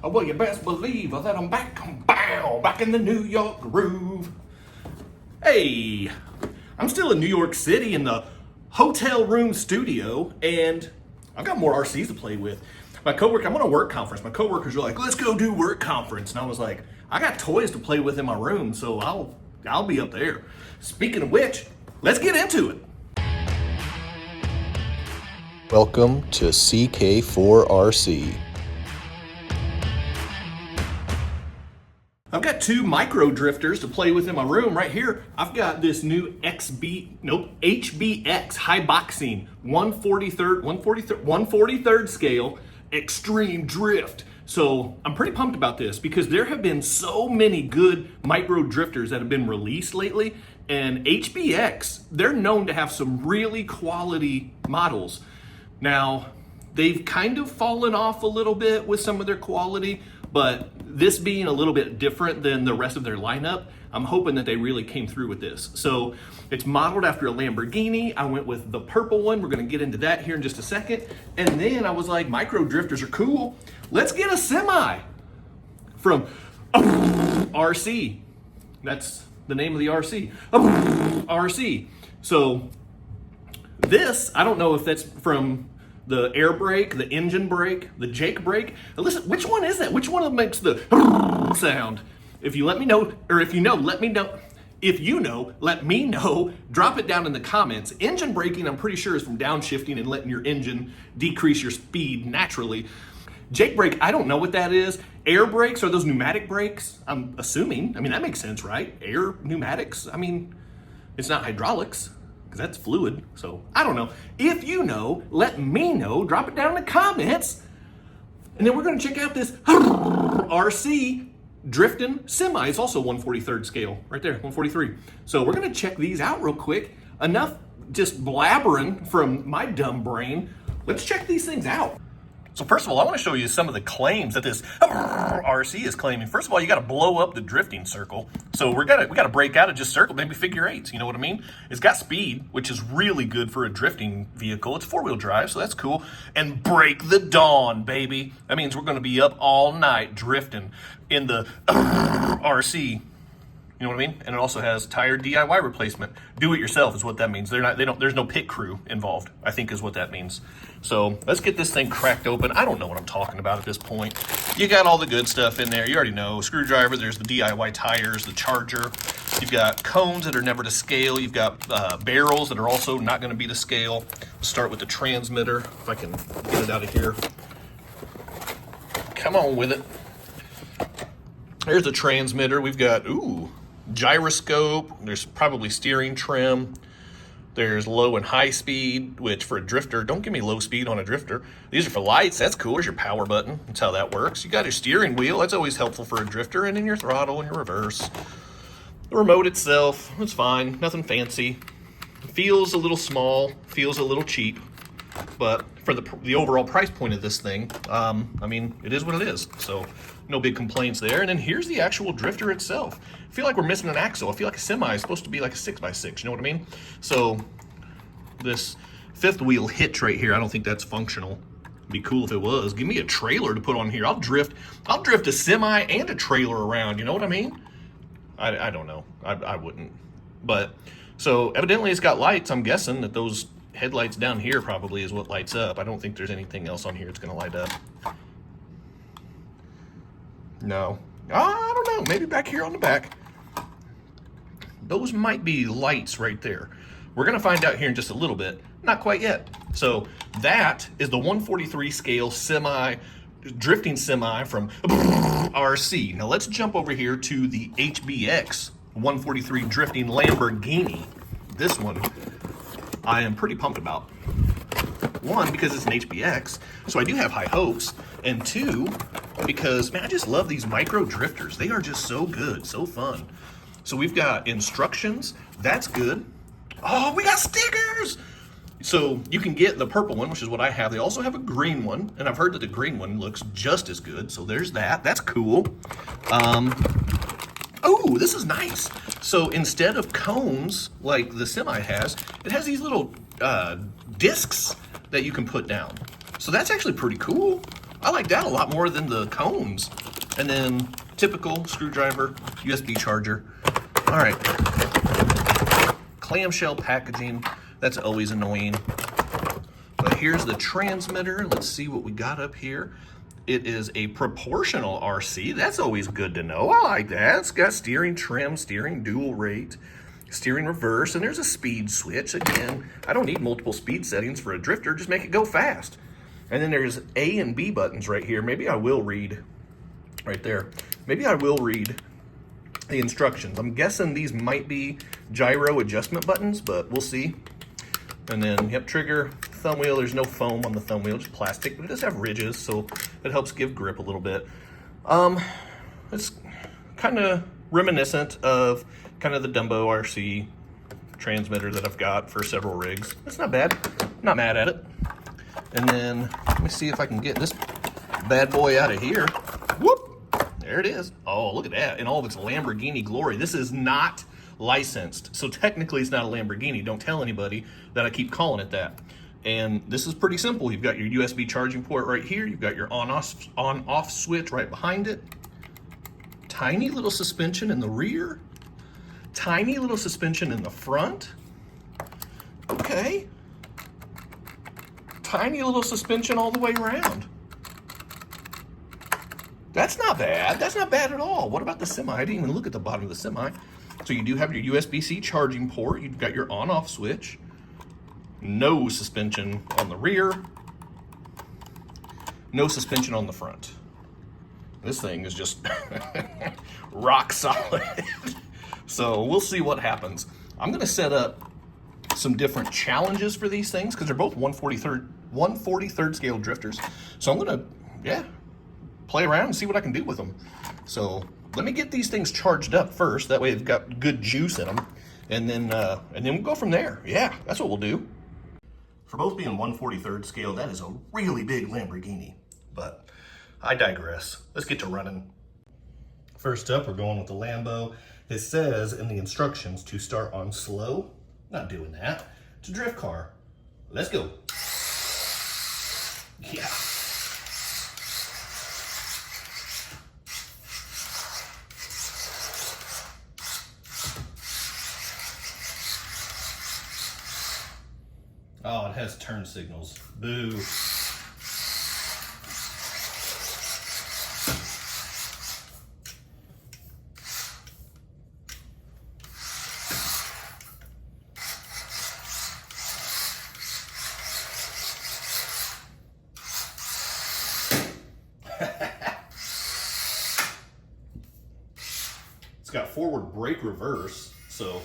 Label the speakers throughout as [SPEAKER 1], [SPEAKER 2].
[SPEAKER 1] Well, you best believe that I'm back in the New York groove. Hey, I'm still in New York City in the hotel room studio, and I've got more RCs to play with. I'm on a work conference. My coworkers were like, let's go do work conference. And I was like, I got toys to play with in my room, so I'll be up there. Speaking of which, let's get into it.
[SPEAKER 2] Welcome to CK4 RC.
[SPEAKER 1] I've got two micro drifters to play with in my room. Right here, I've got this new HBX high boxing 143rd scale extreme drift. So I'm pretty pumped about this because there have been so many good micro drifters that have been released lately, and HBX, they're known to have some really quality models. Now, they've kind of fallen off a little bit with some of their quality, but this being a little bit different than the rest of their lineup, I'm hoping that they really came through with this. So it's modeled after a Lamborghini. I went with the purple one. We're gonna get into that here in just a second. And then I was like, micro drifters are cool. Let's get a semi from RC. That's the name of the RC. RC. So this, I don't know if that's from the air brake, the engine brake, the Jake brake. Listen, which one is that? Which one of them makes the sound? If you let me know, or if you know, let me know. If you know, let me know. Drop it down in the comments. Engine braking, I'm pretty sure, is from downshifting and letting your engine decrease your speed naturally. Jake brake, I don't know what that is. Air brakes, are those pneumatic brakes? I'm assuming. I mean, that makes sense, right? Air pneumatics? I mean, it's not hydraulics, because that's fluid. So I don't know. If you know, let me know. Drop it down in the comments. And then we're going to check out this RC drifting semi. It's also 143rd scale right there, 143. So we're going to check these out real quick. Enough just blabbering from my dumb brain. Let's check these things out. So first of all, I want to show you some of the claims that this RC is claiming. First of all, you got to blow up the drifting circle. So we got to break out of just circle, maybe figure eights. You know what I mean? It's got speed, which is really good for a drifting vehicle. It's four-wheel drive, so that's cool. And break the dawn, baby. That means we're going to be up all night drifting in the RC. You know what I mean? And it also has tire DIY replacement. Do it yourself is what that means. There's no pit crew involved, I think is what that means. So let's get this thing cracked open. I don't know what I'm talking about at this point. You got all the good stuff in there. You already know. Screwdriver, there's the DIY tires, the charger. You've got cones that are never to scale. You've got barrels that are also not going to be to scale. Let's start with the transmitter, if I can get it out of here. Come on with it. There's the transmitter. We've got, gyroscope. There's probably steering trim. There's low and high speed, which for a drifter, don't give me low speed on a drifter. These are for lights. That's cool. There's your power button. That's how that works. You got your steering wheel. That's always helpful for a drifter. And then your throttle and your reverse. The remote itself, it's fine. Nothing fancy. Feels a little small. Feels a little cheap. But for the overall price point of this thing, I mean, it is what it is. So no big complaints there. And then here's the actual drifter itself. I feel like we're missing an axle. I feel like a semi is supposed to be like a 6x6. You know what I mean? So this fifth wheel hitch right here, I don't think that's functional. It'd be cool if it was. Give me a trailer to put on here. I'll drift a semi and a trailer around. You know what I mean? I don't know. I wouldn't. But so evidently it's got lights. I'm guessing that those headlights down here probably is what lights up. I don't think there's anything else on here that's going to light up. No. I don't know. Maybe back here on the back. Those might be lights right there. We're going to find out here in just a little bit. Not quite yet. So that is the 143 scale drifting semi from RC. Now let's jump over here to the HBX 143 drifting Lamborghini. This one I am pretty pumped about. One, because it's an HBX, so I do have high hopes. And two, because, man, I just love these micro drifters. They are just so good, so fun. So we've got instructions. That's good. Oh, we got stickers! So you can get the purple one, which is what I have. They also have a green one, and I've heard that the green one looks just as good. So there's that. That's cool. Oh, this is nice. So instead of cones like the semi has, it has these little discs that you can put down. So that's actually pretty cool. I like that a lot more than the cones. And then typical screwdriver, USB charger. All right, clamshell packaging, that's always annoying. But here's the transmitter. Let's see what we got up here. It is a proportional RC. That's always good to know. I like that. It's got steering trim, steering dual rate, steering reverse, and there's a speed switch. Again, I don't need multiple speed settings for a drifter. Just make it go fast. And then there's A and B buttons right here. Maybe I will read right there. Maybe I will read the instructions. I'm guessing these might be gyro adjustment buttons, but we'll see. And then, yep, trigger, thumb wheel. There's no foam on the thumb wheel, just plastic, but it does have ridges, so it helps give grip a little bit. It's kind of reminiscent of kind of the Dumbo RC transmitter that I've got for several rigs. It's not bad. Not mad at it. And then, let me see if I can get this bad boy out of here. Whoop! There it is. Oh, look at that. In all of its Lamborghini glory. This is not licensed, so technically it's not a Lamborghini. Don't tell anybody that I keep calling it that. And this is pretty simple. You've got your USB charging port right here. You've got your on-off switch right behind it. Tiny little suspension in the rear. Tiny little suspension in the front. Okay. Tiny little suspension all the way around. That's not bad. That's not bad at all. What about the semi? I didn't even look at the bottom of the semi. So you do have your USB-C charging port. You've got your on-off switch. No suspension on the rear. No suspension on the front. This thing is just rock solid. So we'll see what happens. I'm gonna set up some different challenges for these things because they're both 143rd scale drifters. So I'm gonna, play around and see what I can do with them. So let me get these things charged up first. That way they've got good juice in them. And then we'll go from there. Yeah, that's what we'll do. For both being 143rd scale, that is a really big Lamborghini. But I digress. Let's get to running. First up, we're going with the Lambo. It says in the instructions to start on slow. Not doing that. It's a drift car. Let's go. Yeah. Oh, it has turn signals. Boo. It's got forward brake reverse, so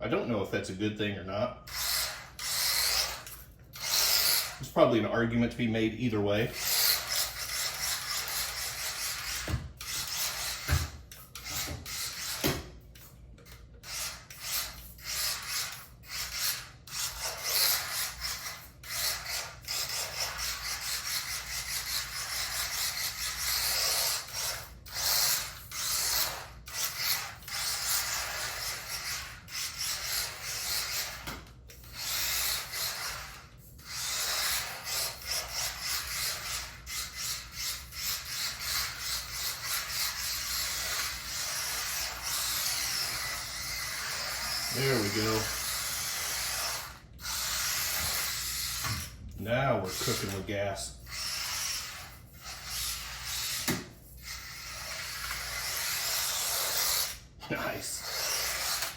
[SPEAKER 1] I don't know if that's a good thing or not. There's probably an argument to be made either way. There we go. Now we're cooking with gas. Nice.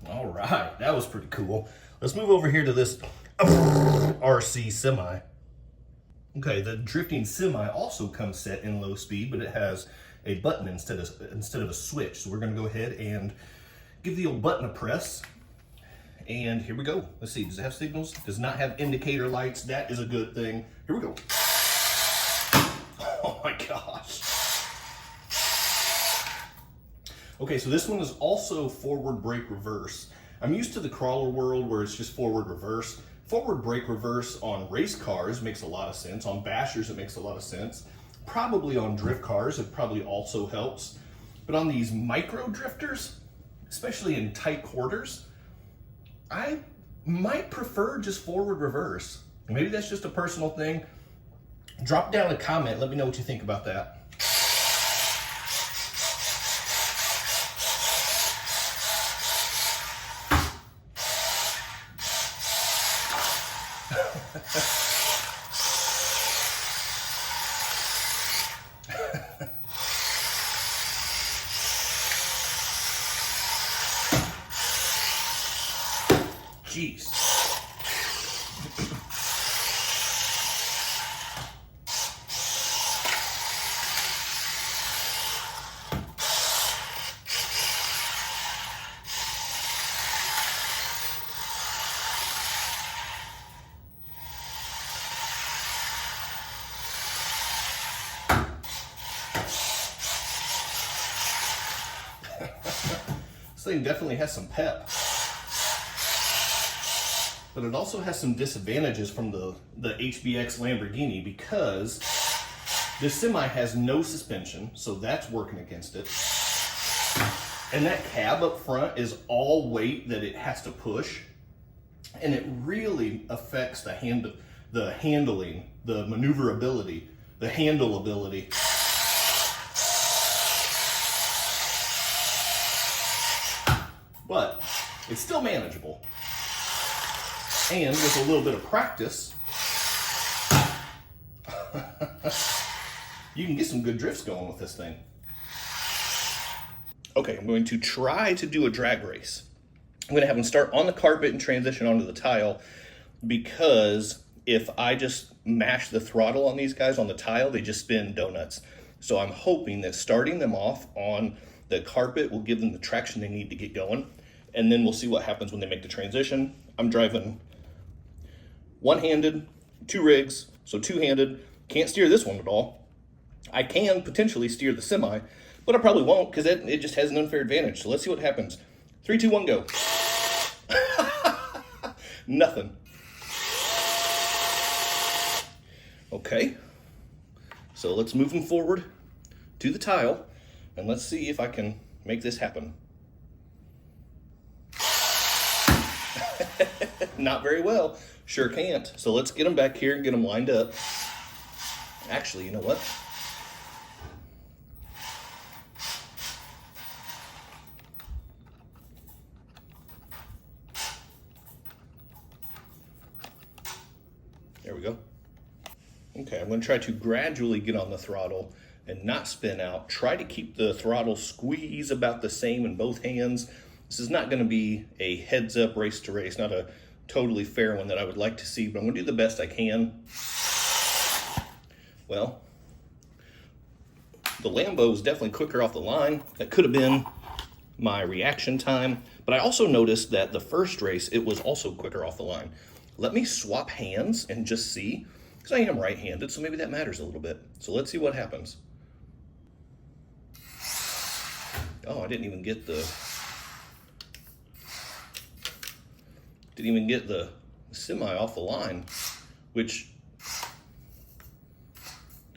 [SPEAKER 1] All right, that was pretty cool. Let's move over here to this RC semi. Okay, the drifting semi also comes set in low speed, but it has a button instead of a switch. So we're gonna go ahead and give the old button a press. And here we go. Let's see, does it have signals? Does not have indicator lights. That is a good thing. Here we go. Oh my gosh. Okay, so this one is also forward brake reverse. I'm used to the crawler world where it's just forward reverse. Forward brake reverse on race cars makes a lot of sense. On bashers, it makes a lot of sense. Probably on drift cars, it probably also helps. But on these micro drifters, especially in tight quarters, I might prefer just forward reverse. Maybe that's just a personal thing. Drop down a comment, let me know what you think about that. Jeez. This thing definitely has some pep. But it also has some disadvantages from the HBX Lamborghini because this semi has no suspension, so that's working against it. And that cab up front is all weight that it has to push. And it really affects the handling, the maneuverability, the handleability. But it's still manageable. And with a little bit of practice, you can get some good drifts going with this thing. Okay, I'm going to try to do a drag race. I'm going to have them start on the carpet and transition onto the tile, because if I just mash the throttle on these guys on the tile, they just spin donuts. So I'm hoping that starting them off on the carpet will give them the traction they need to get going, and then we'll see what happens when they make the transition. I'm driving one-handed, 2 rigs, so 2-handed. Can't steer this one at all. I can potentially steer the semi, but I probably won't because it just has an unfair advantage. So let's see what happens. 3, 2, 1, go. Nothing. Okay, so let's move them forward to the tile, and let's see if I can make this happen. Not very well. Sure can't. So let's get them back here and get them lined up. Actually, you know what? There we go. Okay, I'm going to try to gradually get on the throttle and not spin out. Try to keep the throttle squeeze about the same in both hands. This is not going to be a heads-up race to race, not a totally fair one that I would like to see, but I'm going to do the best I can. Well, the Lambo is definitely quicker off the line. That could have been my reaction time, but I also noticed that the first race, it was also quicker off the line. Let me swap hands and just see, because I am right-handed, so maybe that matters a little bit. So let's see what happens. Oh, I didn't even get the semi off the line, which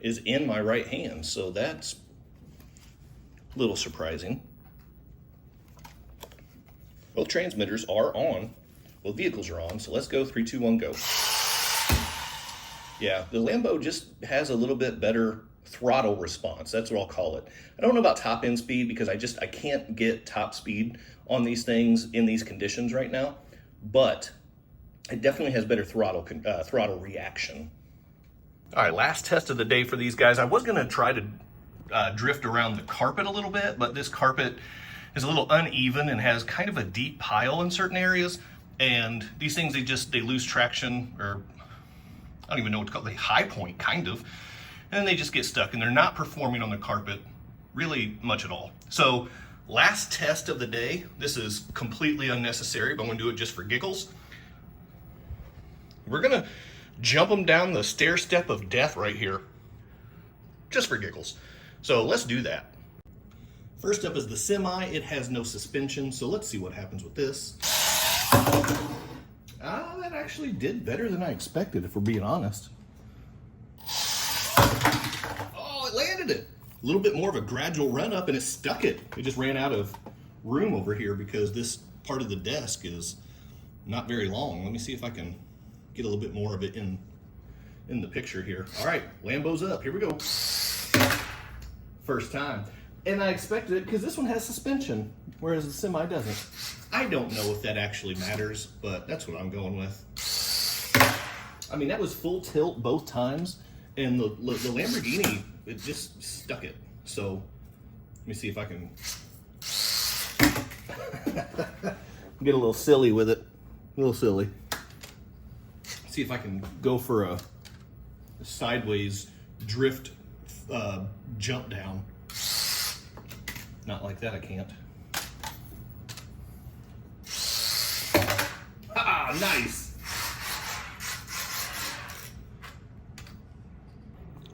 [SPEAKER 1] is in my right hand, so that's a little surprising. Both transmitters are on, both vehicles are on, so let's go 3, 2, 1, go. Yeah, the Lambo just has a little bit better throttle response, that's what I'll call it. I don't know about top end speed because I can't get top speed on these things in these conditions right now, but it definitely has better throttle reaction. All right, last test of the day for these guys. I was gonna try to drift around the carpet a little bit, but this carpet is a little uneven and has kind of a deep pile in certain areas. And these things, they lose traction, or I don't even know what to call it, they high point kind of. And then they just get stuck and they're not performing on the carpet really much at all. So last test of the day, this is completely unnecessary, but I'm gonna do it just for giggles. We're gonna jump them down the stair step of death right here, just for giggles. So let's do that. First up is the semi. It has no suspension, so let's see what happens with this. That actually did better than I expected, if we're being honest. Oh, it landed it. A little bit more of a gradual run up and it stuck it. It just ran out of room over here because this part of the desk is not very long. Let me see if I can get a little bit more of it in the picture here. All right, Lambo's up. Here we go. First time. And I expected it because this one has suspension, whereas the Semi doesn't. I don't know if that actually matters, but that's what I'm going with. I mean, that was full tilt both times, and the Lamborghini, it just stuck it. So let me see if I can get a little silly with it. A little silly. See if I can go for a sideways drift jump down. Not like that, I can't. Ah, nice.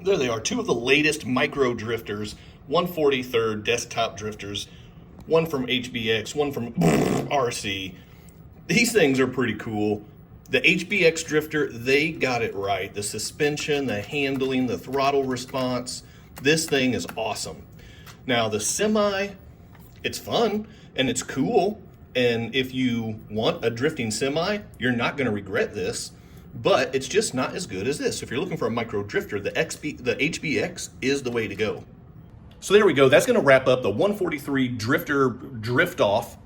[SPEAKER 1] There they are, two of the latest micro drifters, 143rd desktop drifters, one from HBX, one from Brrrrt RC. These things are pretty cool. The HBX drifter, they got it right. The suspension, the handling, the throttle response, this thing is awesome. Now the Semi, it's fun and it's cool. And if you want a drifting Semi, you're not gonna regret this, but it's just not as good as this. If you're looking for a micro drifter, the HBX is the way to go. So there we go. That's gonna wrap up the 143 drifter drift off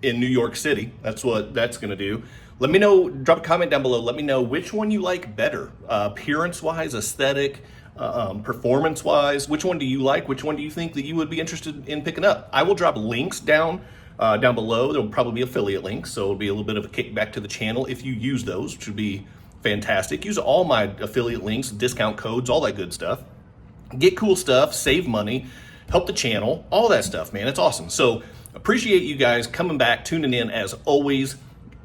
[SPEAKER 1] in New York City. That's what that's gonna do. Let me know, drop a comment down below. Let me know which one you like better, appearance-wise, aesthetic, performance-wise. Which one do you like? Which one do you think that you would be interested in picking up? I will drop links down below. There will probably be affiliate links, so it'll be a little bit of a kickback to the channel if you use those, which would be fantastic. Use all my affiliate links, discount codes, all that good stuff. Get cool stuff, save money, help the channel, all that stuff, man. It's awesome. So appreciate you guys coming back, tuning in as always.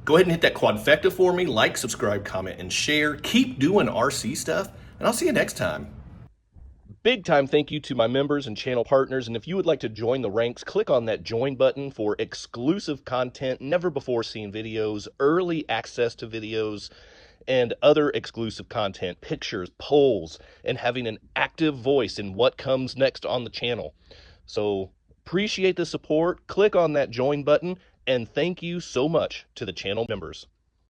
[SPEAKER 1] Go ahead and hit that quadfecta for me. Like, subscribe, comment, and share. Keep doing RC stuff, and I'll see you next time. Big time thank you to my members and channel partners, and if you would like to join the ranks, click on that join button for exclusive content, never before seen videos, early access to videos, and other exclusive content, pictures, polls, and having an active voice in what comes next on the channel. So appreciate the support. Click on that join button, and thank you so much to the channel members.